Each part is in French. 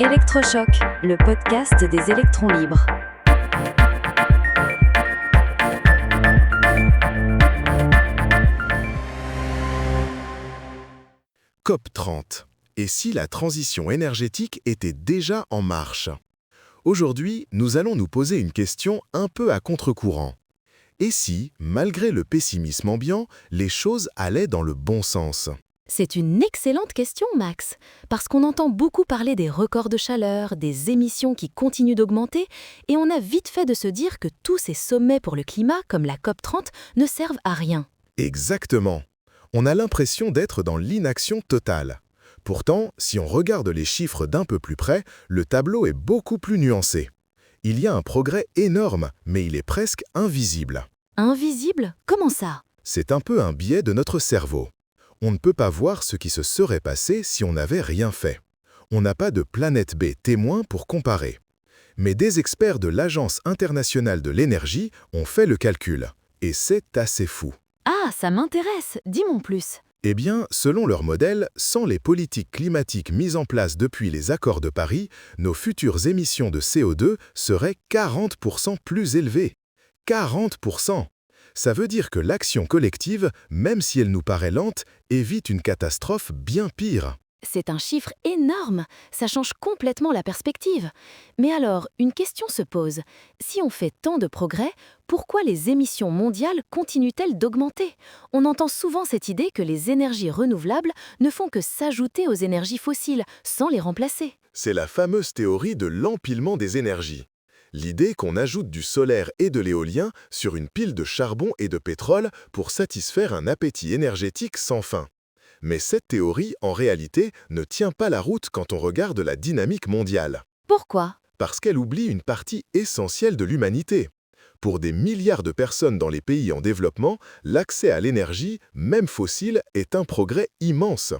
Électrochoc, le podcast des électrons libres. COP30. Et si la transition énergétique était déjà en marche? Aujourd'hui, nous allons nous poser une question un peu à contre-courant. Et si, malgré le pessimisme ambiant, les choses allaient dans le bon sens? C'est une excellente question, Max, parce qu'on entend beaucoup parler des records de chaleur, des émissions qui continuent d'augmenter, et on a vite fait de se dire que tous ces sommets pour le climat, comme la COP30, ne servent à rien. Exactement. On a l'impression d'être dans l'inaction totale. Pourtant, si on regarde les chiffres d'un peu plus près, le tableau est beaucoup plus nuancé. Il y a un progrès énorme, mais il est presque invisible. Invisible? Comment ça? C'est un peu un biais de notre cerveau. On ne peut pas voir ce qui se serait passé si on n'avait rien fait. On n'a pas de planète B témoin pour comparer. Mais des experts de l'Agence internationale de l'énergie ont fait le calcul. Et c'est assez fou. Ah, ça m'intéresse, dis-moi plus. Eh bien, selon leur modèle, sans les politiques climatiques mises en place depuis les accords de Paris, nos futures émissions de CO2 seraient 40% plus élevées. 40%! Ça veut dire que l'action collective, même si elle nous paraît lente, évite une catastrophe bien pire. C'est un chiffre énorme, ça change complètement la perspective. Mais alors, une question se pose. Si on fait tant de progrès, pourquoi les émissions mondiales continuent-elles d'augmenter? On entend souvent cette idée que les énergies renouvelables ne font que s'ajouter aux énergies fossiles, sans les remplacer. C'est la fameuse théorie de l'empilement des énergies. L'idée qu'on ajoute du solaire et de l'éolien sur une pile de charbon et de pétrole pour satisfaire un appétit énergétique sans fin. Mais cette théorie, en réalité, ne tient pas la route quand on regarde la dynamique mondiale. Pourquoi? Parce qu'elle oublie une partie essentielle de l'humanité. Pour des milliards de personnes dans les pays en développement, l'accès à l'énergie, même fossile, est un progrès immense.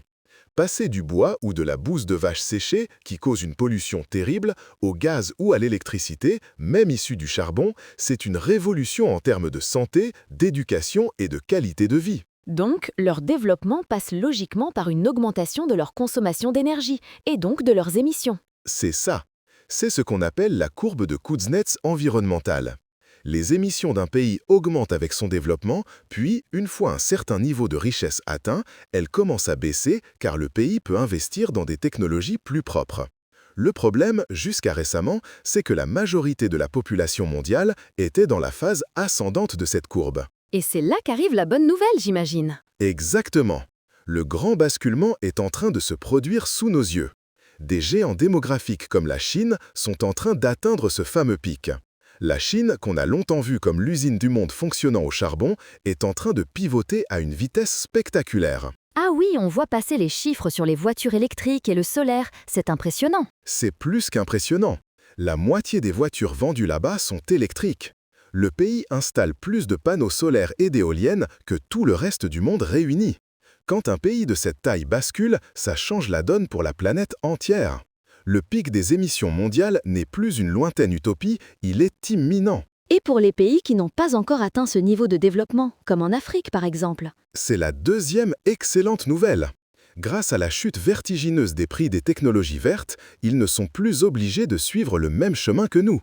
Passer du bois ou de la bouse de vache séchée, qui cause une pollution terrible, au gaz ou à l'électricité, même issue du charbon, c'est une révolution en termes de santé, d'éducation et de qualité de vie. Donc, leur développement passe logiquement par une augmentation de leur consommation d'énergie, et donc de leurs émissions. C'est ça. C'est ce qu'on appelle la courbe de Kuznets environnementale. Les émissions d'un pays augmentent avec son développement, puis, une fois un certain niveau de richesse atteint, elles commencent à baisser car le pays peut investir dans des technologies plus propres. Le problème, jusqu'à récemment, c'est que la majorité de la population mondiale était dans la phase ascendante de cette courbe. Et c'est là qu'arrive la bonne nouvelle, j'imagine. Exactement. Le grand basculement est en train de se produire sous nos yeux. Des géants démographiques comme la Chine sont en train d'atteindre ce fameux pic. La Chine, qu'on a longtemps vue comme l'usine du monde fonctionnant au charbon, est en train de pivoter à une vitesse spectaculaire. Ah oui, on voit passer les chiffres sur les voitures électriques et le solaire, c'est impressionnant. C'est plus qu'impressionnant. La moitié des voitures vendues là-bas sont électriques. Le pays installe plus de panneaux solaires et d'éoliennes que tout le reste du monde réuni. Quand un pays de cette taille bascule, ça change la donne pour la planète entière. Le pic des émissions mondiales n'est plus une lointaine utopie, il est imminent. Et pour les pays qui n'ont pas encore atteint ce niveau de développement, comme en Afrique par exemple. C'est la deuxième excellente nouvelle. Grâce à la chute vertigineuse des prix des technologies vertes, ils ne sont plus obligés de suivre le même chemin que nous.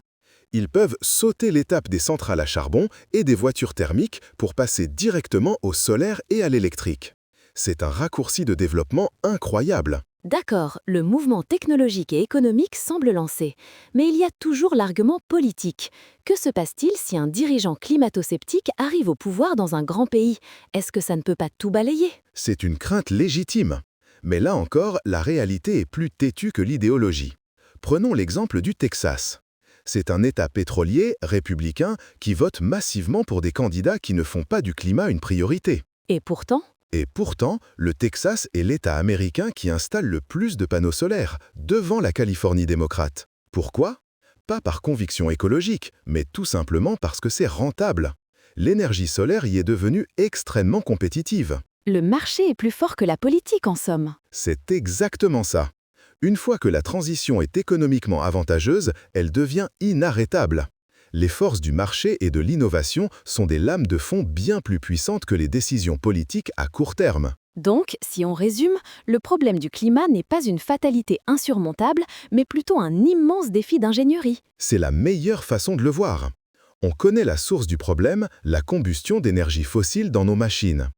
Ils peuvent sauter l'étape des centrales à charbon et des voitures thermiques pour passer directement au solaire et à l'électrique. C'est un raccourci de développement incroyable. D'accord, le mouvement technologique et économique semble lancé, mais il y a toujours l'argument politique. Que se passe-t-il si un dirigeant climato-sceptique arrive au pouvoir dans un grand pays? Est-ce que ça ne peut pas tout balayer? C'est une crainte légitime. Mais là encore, la réalité est plus têtue que l'idéologie. Prenons l'exemple du Texas. C'est un État pétrolier, républicain, qui vote massivement pour des candidats qui ne font pas du climat une priorité. Et pourtant? Et pourtant, le Texas est l'État américain qui installe le plus de panneaux solaires, devant la Californie démocrate. Pourquoi? Pas par conviction écologique, mais tout simplement parce que c'est rentable. L'énergie solaire y est devenue extrêmement compétitive. Le marché est plus fort que la politique en somme. C'est exactement ça. Une fois que la transition est économiquement avantageuse, elle devient inarrêtable. Les forces du marché et de l'innovation sont des lames de fond bien plus puissantes que les décisions politiques à court terme. Donc, si on résume, le problème du climat n'est pas une fatalité insurmontable, mais plutôt un immense défi d'ingénierie. C'est la meilleure façon de le voir. On connaît la source du problème, la combustion d'énergie fossile dans nos machines.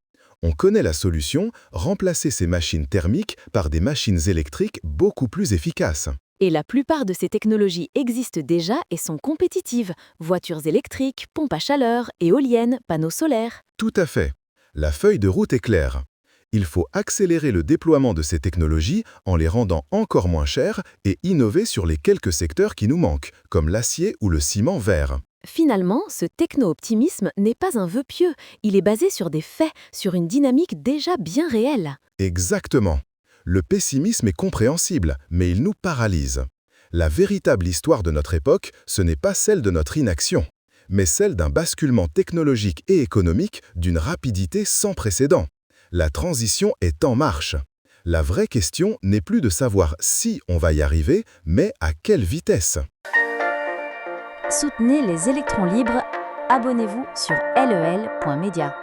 On connaît la solution, remplacer ces machines thermiques par des machines électriques beaucoup plus efficaces. Et la plupart de ces technologies existent déjà et sont compétitives. Voitures électriques, pompes à chaleur, éoliennes, panneaux solaires. Tout à fait. La feuille de route est claire. Il faut accélérer le déploiement de ces technologies en les rendant encore moins chères et innover sur les quelques secteurs qui nous manquent, comme l'acier ou le ciment vert. Finalement, ce techno-optimisme n'est pas un vœu pieux, il est basé sur des faits, sur une dynamique déjà bien réelle. Exactement. Le pessimisme est compréhensible, mais il nous paralyse. La véritable histoire de notre époque, ce n'est pas celle de notre inaction, mais celle d'un basculement technologique et économique d'une rapidité sans précédent. La transition est en marche. La vraie question n'est plus de savoir si on va y arriver, mais à quelle vitesse. Soutenez les électrons libres. Abonnez-vous sur lel.media.